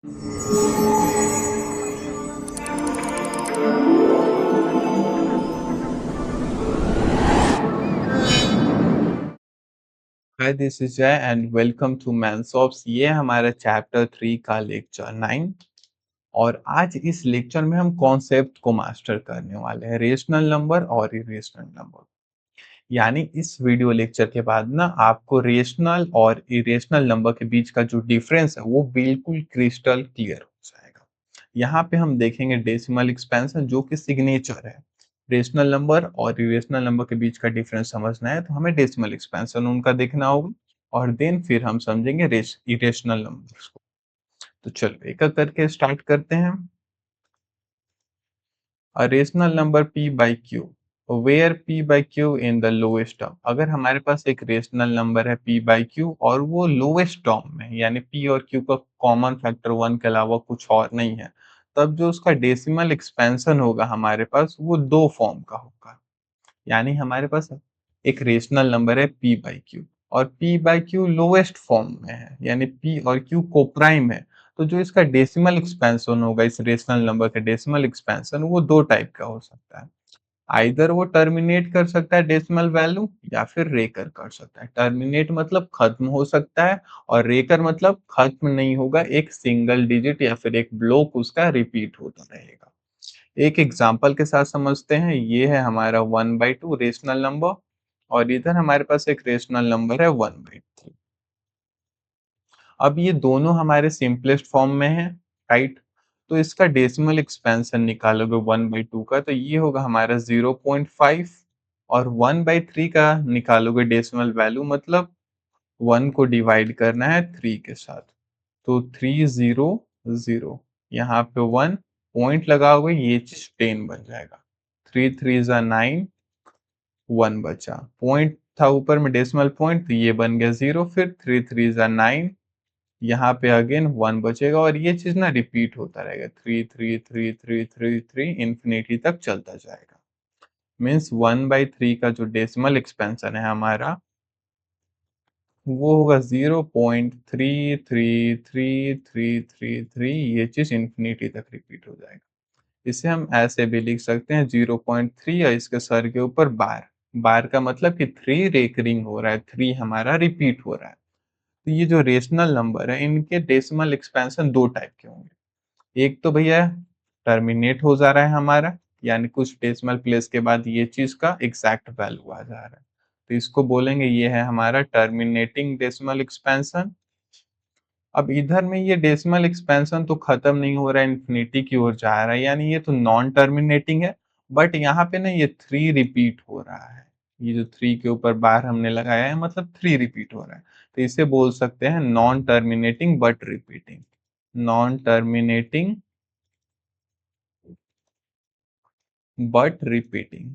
Hi this is जय and welcome to मैनसॉफ्ट। ये हमारा चैप्टर 3 का लेक्चर 9 और आज इस लेक्चर में हम कॉन्सेप्ट को मास्टर करने वाले हैं, रेशनल नंबर और इरेशनल नंबर। यानी इस वीडियो लेक्चर के बाद ना आपको रेशनल और इरेशनल नंबर के बीच का जो डिफरेंस है वो बिल्कुल क्रिस्टल क्लियर हो जाएगा। यहाँ पे हम देखेंगे डेसिमल एक्सपेंशन जो कि सिग्नेचर है। रेशनल नंबर और इरेशनल नंबर के बीच का डिफरेंस समझना है तो हमें डेसिमल एक्सपेंशन उनका देखना होगा और देन फिर हम समझेंगे इरेशनल नंबर्स को। तो चलो एक एक करके स्टार्ट करते हैं। A rational number p by q where p by q in the lowest term। अगर हमारे पास एक रेशनल नंबर है p by q और वो लोएस्ट टर्म में यानी p और q का कॉमन फैक्टर 1 के अलावा कुछ और नहीं है, तब जो उसका डेसिमल एक्सपेंशन होगा हमारे पास वो दो फॉर्म का होगा। यानी हमारे पास एक रेशनल नंबर है p बाई q और p by q lowest form में है यानी p और q कोप्राइम है। तो जो इसका डेसिमल एक्सपेंशन होगा, इस रेशनल नंबर का डेसिमल एक्सपेंशन वो दो टाइप का हो सकता है। आइदर वो टर्मिनेट कर सकता है डेसिमल वैल्यू या फिर रेकर कर सकता है। टर्मिनेट मतलब खत्म हो सकता है और रेकर मतलब खत्म नहीं होगा, एक सिंगल डिजिट या फिर एक ब्लॉक उसका रिपीट होता रहेगा। एक एग्जांपल के साथ समझते हैं। ये है हमारा 1/2 रेशनल नंबर और इधर हमारे पास एक रेशनल नंबर है 1/3। अब ये दोनों हमारे सिंपलेस्ट फॉर्म में है, राइट। तो इसका डेसिमल एक्सपेंशन निकालोगे 1/2 का तो ये होगा हमारा 0.5 और 1/3 का निकालोगे डेसिमल वैल्यू मतलब 1 को डिवाइड करना है 3 के साथ। तो 300, यहाँ पे 1 पॉइंट लगाओगे ये चीज 10 बन जाएगा। 3 3 9, 1 बचा, पॉइंट था ऊपर में डेसिमल पॉइंट तो ये बन गया 0। फिर 3 3 9, यहाँ पे अगेन 1 बचेगा और ये चीज ना रिपीट होता रहेगा 3 3 3 3 3 3 इंफिनिटी तक चलता जाएगा। मीन्स 1/3 का जो डेसिमल एक्सपेंशन है हमारा वो होगा 0.33333, ये चीज इंफिनिटी तक रिपीट हो जाएगा। इसे हम ऐसे भी लिख सकते हैं 0.3 और इसके सर के ऊपर बार। बार का मतलब कि 3 रेकरिंग हो रहा है, 3 हमारा रिपीट हो रहा है। तो ये जो रेशनल नंबर है इनके डेसिमल एक्सपेंशन दो टाइप के होंगे। एक तो भैया टर्मिनेट हो जा रहा है हमारा, यानी कुछ डेसिमल प्लेस के बाद ये चीज का एग्जैक्ट वैल्यू आ जा रहा है, तो इसको बोलेंगे ये है हमारा टर्मिनेटिंग डेसिमल एक्सपेंशन। अब इधर में ये डेसिमल एक्सपेंशन तो खत्म नहीं हो रहा है, इन्फिनिटी की ओर जा रहा है, यानी ये तो नॉन टर्मिनेटिंग है। बट यहाँ पे ना ये 3 रिपीट हो रहा है। ये जो 3 के ऊपर बार हमने लगाया है मतलब 3 रिपीट हो रहा है, तो इसे बोल सकते हैं non terminating but repeating. Non terminating but repeating.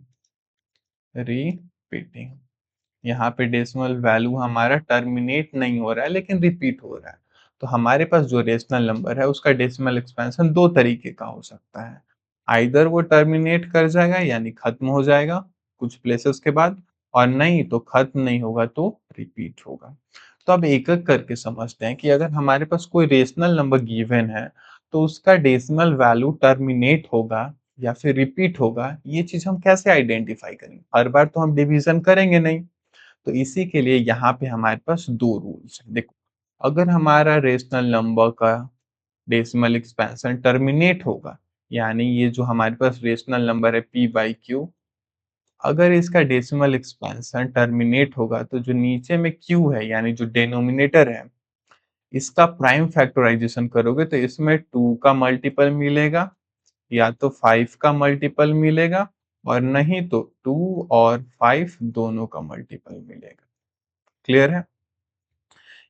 यहाँ पे डेसिमल वैल्यू हमारा टर्मिनेट नहीं हो रहा है लेकिन रिपीट हो रहा है। तो हमारे पास जो रेशनल नंबर है उसका डेसिमल एक्सपेंशन दो तरीके का हो सकता है। आइदर वो टर्मिनेट कर जाएगा यानी खत्म हो जाएगा कुछ प्लेसेस के बाद, और नहीं तो खत्म नहीं होगा तो रिपीट होगा। तो अब एक एक करके समझते हैं कि अगर हमारे पास कोई रेशनल नंबर गिवन है तो उसका डेसिमल वैल्यू टर्मिनेट होगा या फिर रिपीट होगा, ये चीज हम कैसे आइडेंटिफाई करेंगे। हर बार तो हम डिवीजन करेंगे नहीं, तो इसी के लिए यहाँ पे हमारे पास दो रूल्स हैं। देखो, अगर हमारा रेशनल नंबर का डेसिमल एक्सपेंशन टर्मिनेट होगा, यानी ये जो हमारे पास रेशनल नंबर है p बाई क्यू, अगर इसका डेसिमल एक्सपेंशन टर्मिनेट होगा तो जो नीचे में q है यानी जो डेनोमिनेटर है इसका प्राइम फैक्टराइजेशन करोगे तो इसमें 2 का मल्टीपल मिलेगा या तो 5 का मल्टीपल मिलेगा, और नहीं तो 2 और 5 दोनों का मल्टीपल मिलेगा। क्लियर है।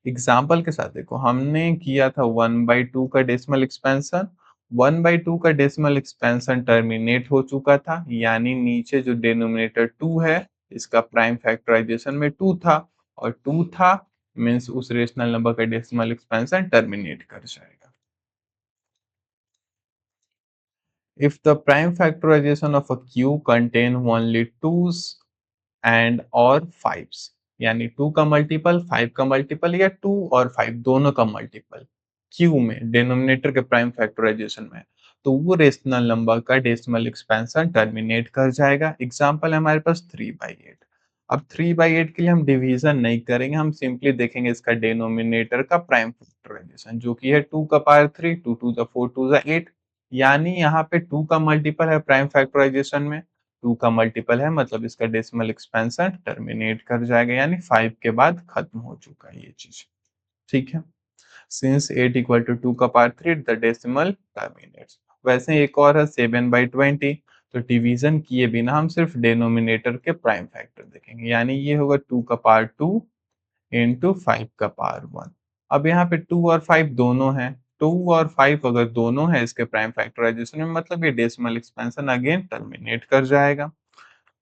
एग्जाम्पल के साथ देखो, हमने किया था 1/2 का डेसिमल एक्सपेंशन। 1/2 का डेसिमल एक्सपेंशन टर्मिनेट हो चुका था, यानी नीचे जो डिनोमिनेटर 2 है इसका प्राइम फैक्टराइजेशन में 2 था, और 2 था मीन्स उस रेशनल नंबर का डेसिमल एक्सपेंशन टर्मिनेट कर जाएगा। If the prime factorization of a q contain only 2's and or 5's, यानी 2 का मल्टीपल 5 का मल्टीपल या 2 और 5 दोनों का मल्टीपल, क्यू में डिनोमिनेटर के प्राइम फैक्टराइजेशन में, तो वो रेशनल नंबर का डेसिमल एक्सपेंशन टर्मिनेट कर जाएगा। एग्जांपल है हमारे पास 3/8। अब 3/8 के लिए हम डिवीजन नहीं करेंगे, हम सिंपली देखेंगे इसका डिनोमिनेटर का प्राइम फैक्टराइजेशन जो कि है 2 का power 3, 2 to the 4 to the 8, यानी यहाँ पे 2 का मल्टीपल है प्राइम फैक्टराइजेशन में, 2 का मल्टीपल है मतलब इसका डेसिमल एक्सपेंशन टर्मिनेट कर जाएगा, यानी 5 के बाद खत्म हो चुका है ये चीज। ठीक है, सिंस 8 इक्वल टू 2 का पावर 3 द डेसिमल टर्मिनेट्स। वैसे एक और है 7/20, तो डिवीजन किए बिना हम सिर्फ डिनोमिनेटर के प्राइम फैक्टर देखेंगे, यानी ये होगा 2 का पावर 2 इंटू 5 का पावर 1। अब यहाँ पे 2 और 5 दोनों हैं, 2 और 5 अगर दोनों है इसके प्राइम फैक्टराइजेशन में, मतलब ये डेसिमल एक्सपेंशन अगेन टर्मिनेट कर जाएगा।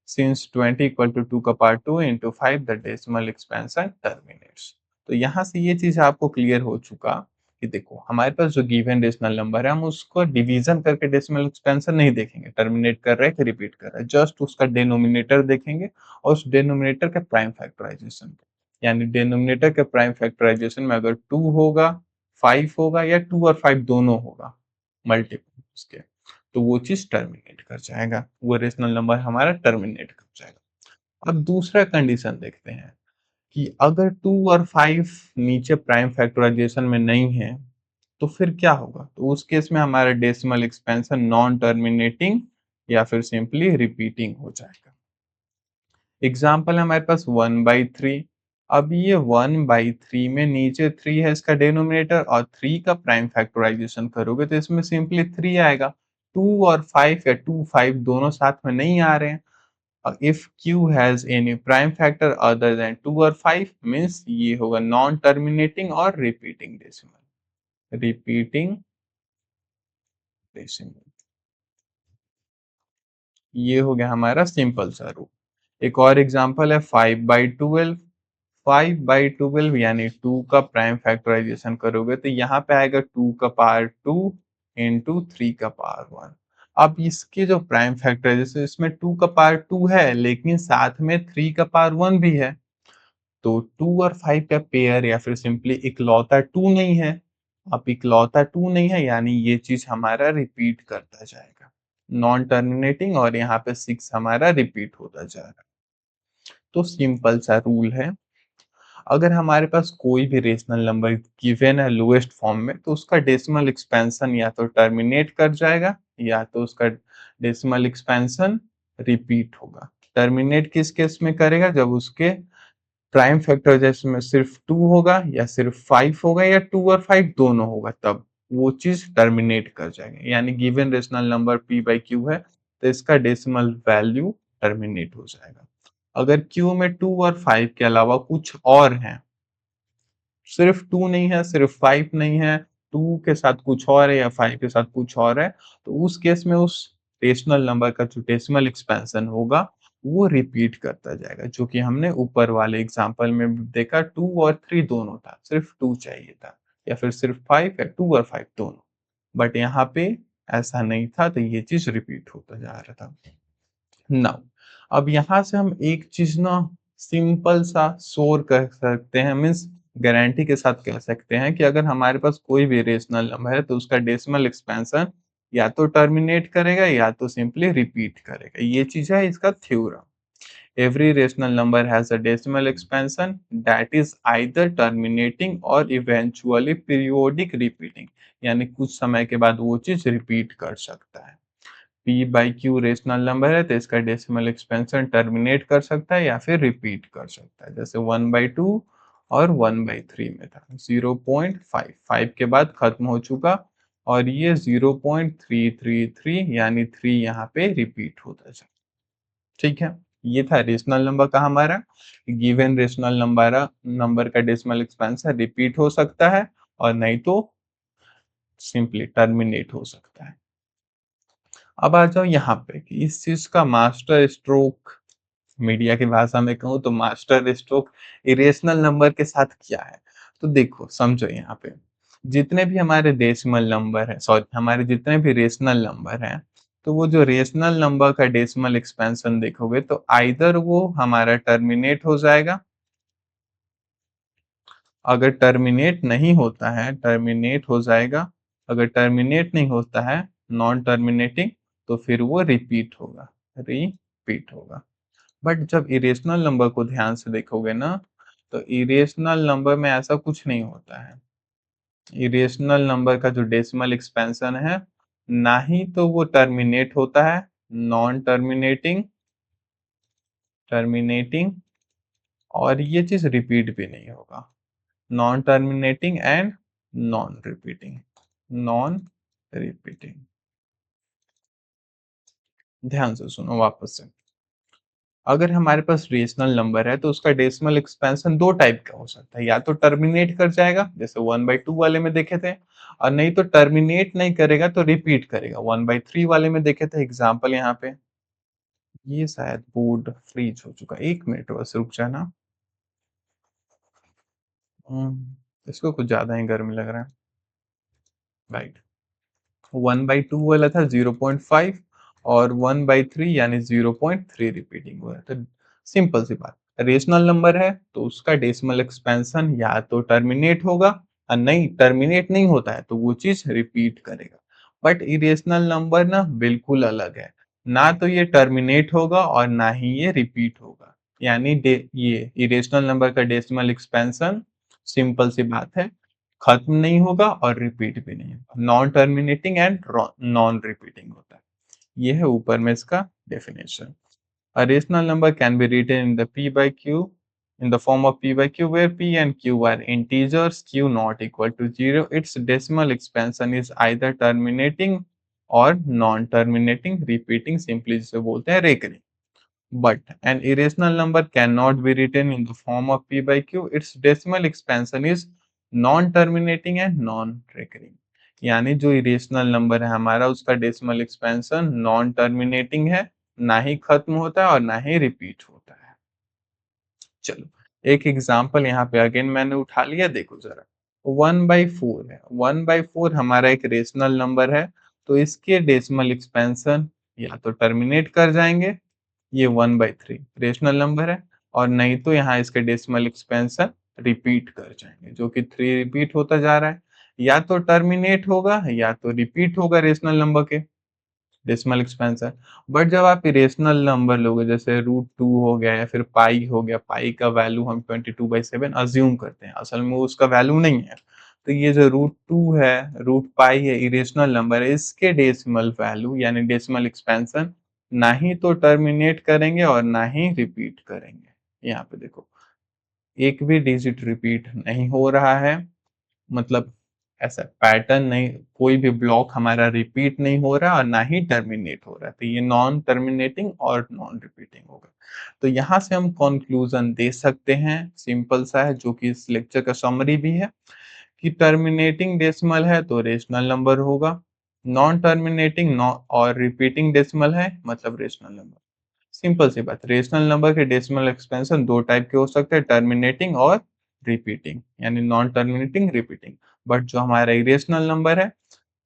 सिंस 20 इक्वल टू 2 का power 2 into 5 the decimal expansion terminates. तो यहाँ से ये चीज आपको क्लियर हो चुका कि देखो हमारे पास जो गिवन रेशनल नंबर है हम उसको डिवीजन करके डेसिमल एक्सपेंशन नहीं देखेंगे, टर्मिनेट कर रहा है कि रिपीट कर रहा है, जस्ट उसका डिनोमिनेटर देखेंगे और उस डिनोमिनेटर के प्राइम फैक्टराइजेशन, यानी डिनोमिनेटर के प्राइम फैक्टराइजेशन में अगर 2 होगा, 5 होगा या 2 और 5 दोनों होगा मल्टीपल उसके, तो वो चीज टर्मिनेट कर जाएगा, वो रेशनल नंबर हमारा टर्मिनेट कर जाएगा। अब दूसरा कंडीशन देखते हैं कि अगर 2 और 5 नीचे प्राइम फैक्टराइजेशन में नहीं है तो फिर क्या होगा, तो उस केस में हमारा डेसिमल एक्सपेंशन नॉन टर्मिनेटिंग या फिर सिंपली रिपीटिंग हो जाएगा। एग्जाम्पल है हमारे पास 1/3। अब ये 1/3 में नीचे 3 है इसका डिनोमिनेटर और 3 का प्राइम फैक्टराइजेशन करोगे तो इसमें सिंपली 3 आएगा। 2 और 5 या 2 5 दोनों साथ में नहीं आ रहे हैं। If q has any prime factor other than 2 और 5 means ये होगा नॉन टर्मिनेटिंग और रिपीटिंग डेसिमल। ये हो गया हमारा सिंपल सा रूल। एक और एग्जांपल है 5/12। 5/12 यानी 2 का प्राइम फैक्टराइजेशन करोगे तो यहाँ पे आएगा 2 का पावर 2 इंटू 3 का पावर 1। अब इसके जो प्राइम फैक्टराइजेशन इसमें 2 का पावर 2 है लेकिन साथ में 3 का पावर 1 भी है, तो 2 और 5 का पेयर या फिर सिंपली इकलौता 2 नहीं है। अब इकलौता 2 नहीं है यानी ये चीज हमारा रिपीट करता जाएगा, नॉन टर्मिनेटिंग, और यहाँ पे 6 हमारा रिपीट होता जा रहा है। तो सिंपल सा रूल है, अगर हमारे पास कोई भी रेशनल नंबर गिवन है लोएस्ट फॉर्म में तो उसका डेसिमल एक्सपेंशन या तो टर्मिनेट कर जाएगा या तो उसका डेसिमल एक्सपेंशन रिपीट होगा। टर्मिनेट किस केस में करेगा, जब उसके प्राइम फैक्टराइजेशन में सिर्फ 2 होगा या सिर्फ 5 होगा या 2 और 5 दोनों होगा, तब वो चीज टर्मिनेट कर जाएगा। यानी गिवन रेशनल नंबर p/q है तो इसका डेसिमल वैल्यू टर्मिनेट हो जाएगा। अगर q में 2 और 5 के अलावा कुछ और है, सिर्फ 2 नहीं है, सिर्फ 5 नहीं है, 2 के साथ कुछ और है या 5 के साथ कुछ और है, तो उस केस में उस रेशनल नंबर का जो डेसिमल एक्सपेंशन होगा वो रिपीट करता जाएगा, जो कि हमने ऊपर वाले एग्जांपल में देखा 2 और 3 दोनों था, सिर्फ 2 चाहिए था, या फिर सिर्फ 5 या 2 और 5 दोनों, बट यहाँ पे ऐसा नहीं था तो ये चीज रिपीट होता जा रहा था। नाउ अब यहाँ से हम एक चीज ना सिंपल सा श्योर कह सकते हैं, मीन्स गारंटी के साथ कह सकते हैं कि अगर हमारे पास कोई भी रेशनल नंबर है तो उसका डेसिमल एक्सपेंशन या तो टर्मिनेट करेगा या तो सिंपली रिपीट करेगा। ये चीज है इसका theorem. Every rational number has a decimal expansion that is either terminating और इवेंचुअली पीरियोडिक रिपीटिंग, यानी कुछ समय के बाद वो चीज रिपीट कर सकता है। p/q रेशनल नंबर है तो इसका डेसिमल एक्सपेंशन टर्मिनेट कर सकता है या फिर रिपीट कर सकता है, जैसे 1/2 और 1/3 में था 0.5, 5 के बाद खत्म हो चुका और ये 0.333 यानी 3 यहाँ पे रिपीट होता जाए। ठीक है, ये था रेशनल नंबर का हमारा। गिवन रेशनल नंबर का डेसिमल एक्सपेंशन रिपीट हो सकता है और नहीं तो सिंपली टर्मिनेट हो सकता है। अब आ जाओ यहाँ पे कि इस चीज का मास्टर स्ट्रोक, मीडिया की भाषा में कहूँ तो मास्टर स्ट्रोक इरेशनल नंबर के साथ क्या है। तो देखो समझो यहाँ पे जितने भी हमारे डेसिमल नंबर है, सॉरी हमारे जितने भी रेशनल नंबर हैं, तो वो जो रेशनल नंबर का डेसिमल एक्सपेंशन देखोगे तो आइदर वो हमारा टर्मिनेट हो जाएगा अगर टर्मिनेट नहीं होता है, टर्मिनेट हो जाएगा, अगर टर्मिनेट नहीं होता है नॉन टर्मिनेटिंग, तो फिर वो रिपीट होगा, रिपीट होगा। बट जब इरेशनल नंबर को ध्यान से देखोगे ना, तो इरेशनल नंबर में ऐसा कुछ नहीं होता है। इरेशनल नंबर का जो डेसिमल एक्सपेंशन है, ना ही तो वो टर्मिनेट होता है, नॉन टर्मिनेटिंग, टर्मिनेटिंग, और ये चीज रिपीट भी नहीं होगा। Non terminating and non repeating, non repeating. ध्यान से सुनो वापस से। अगर हमारे पास रेशनल नंबर है तो उसका डेसिमल एक्सपेंशन दो टाइप का हो सकता है, या तो टर्मिनेट कर जाएगा जैसे 1/2 वाले में देखे थे, और नहीं तो टर्मिनेट नहीं करेगा तो रिपीट करेगा, 1/3 वाले में देखे थे एग्जाम्पल यहाँ पे। ये शायद बोर्ड फ्रीज हो चुका है, 1 मिनट बस रुक जाना। इसको कुछ ज्यादा ही गर्मी लग रहा है, राइट। 1/2 वाला था 0.5, और 1/3 यानी 0.3 रिपीटिंग हुआ है। तो सिंपल सी बात, रेशनल नंबर है तो उसका डेसिमल एक्सपेंशन या तो टर्मिनेट होगा, और नहीं टर्मिनेट नहीं होता है तो वो चीज रिपीट करेगा। बट इरेशनल नंबर ना बिल्कुल अलग है, ना तो ये टर्मिनेट होगा और ना ही ये रिपीट होगा। यानी ये इरेशनल नंबर का डेसिमल एक्सपेंशन, सिंपल सी बात है, खत्म नहीं होगा और रिपीट भी नहीं होगा, non terminating and non repeating होता है। ये है ऊपर में इसका definition. A rational number can be written in the p by q in the form of p by q, where p and q are integers, q not equal to 0. Its decimal expansion is either terminating or non-terminating, repeating, simply जिसे बोलते हैं recurring. But an irrational number cannot be written in the form of p by q. Its decimal expansion is non-terminating and non-recurring. यानी जो irrational number है हमारा, उसका decimal expansion non terminating है, ना ही खत्म होता है और ना ही रिपीट होता है। चलो एक एग्जांपल यहाँ पे अगेन मैंने उठा लिया, देखो जरा। 1/4 है, 1/4 हमारा एक रेशनल नंबर है, तो इसके डेसिमल एक्सपेंशन या तो टर्मिनेट कर जाएंगे, ये 1/3 रेशनल नंबर है, और नहीं तो यहाँ इसके डेसिमल एक्सपेंशन रिपीट कर जाएंगे, जो कि 3 रिपीट होता जा रहा है। या तो टर्मिनेट होगा या तो रिपीट होगा रेशनल नंबर के डेसिमल एक्सपेंशन। बट जब आप इरेशनल नंबर लोगे, जैसे √2 हो गया या फिर पाई हो गया, पाई का वैल्यू हम 22/7 अज्यूम करते हैं, असल में वो उसका वैल्यू नहीं है। तो ये जो √2 है, रूट पाई है, इरेशनल नंबर है, इसके डेसिमल वैल्यू यानी डेसिमल एक्सपेंशन ना ही तो टर्मिनेट करेंगे और ना ही रिपीट करेंगे। यहाँ पे देखो, एक भी डिजिट रिपीट नहीं हो रहा है, मतलब ऐसा पैटर्न नहीं, कोई भी ब्लॉक हमारा रिपीट नहीं हो रहा और ना ही टर्मिनेट हो रहा है, तो ये नॉन टर्मिनेटिंग और नॉन रिपीटिंग होगा। तो यहाँ से हम कंक्लूजन दे सकते हैं, सिंपल सा है, जो कि इस लेक्चर का समरी भी है, कि टर्मिनेटिंग डेसिमल है तो रेशनल नंबर होगा, नॉन टर्मिनेटिंग और रिपीटिंग डेसिमल है मतलब रेशनल नंबर। सिंपल सी बात, रेशनल नंबर के डेसिमल एक्सपेंशन दो टाइप के हो सकते हैं, टर्मिनेटिंग और रिपीटिंग, यानी नॉन टर्मिनेटिंग रिपीटिंग। बट जो हमारा इरेशनल नंबर है,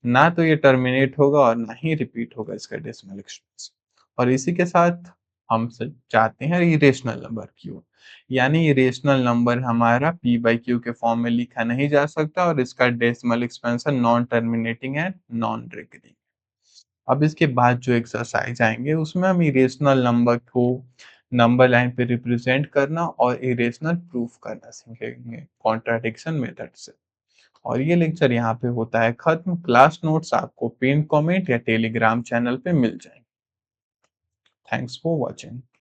ना तो ये टर्मिनेट होगा और ना ही रिपीट होगा इसका डेसिमल एक्सपेंशन। और इसी के साथ हम चाहते हैं इरेशनल नंबर की ओर, यानी इरेशनल नंबर हमारा p बाई क्यू के फॉर्म में लिखा नहीं जा सकता, और इसका decimal expansion non terminating and non recurring. अब इसके बाद जो एक्सरसाइज आएंगे उसमें हम इरेशनल नंबर को नंबर लाइन पे रिप्रेजेंट करना और इरेशनल प्रूफ करना सीखेंगे कॉन्ट्राडिक्शन मेथड से। और ये लेक्चर यहाँ पे होता है खत्म। क्लास नोट्स आपको पिन कमेंट या टेलीग्राम चैनल पे मिल जाएंगे। Thanks for watching.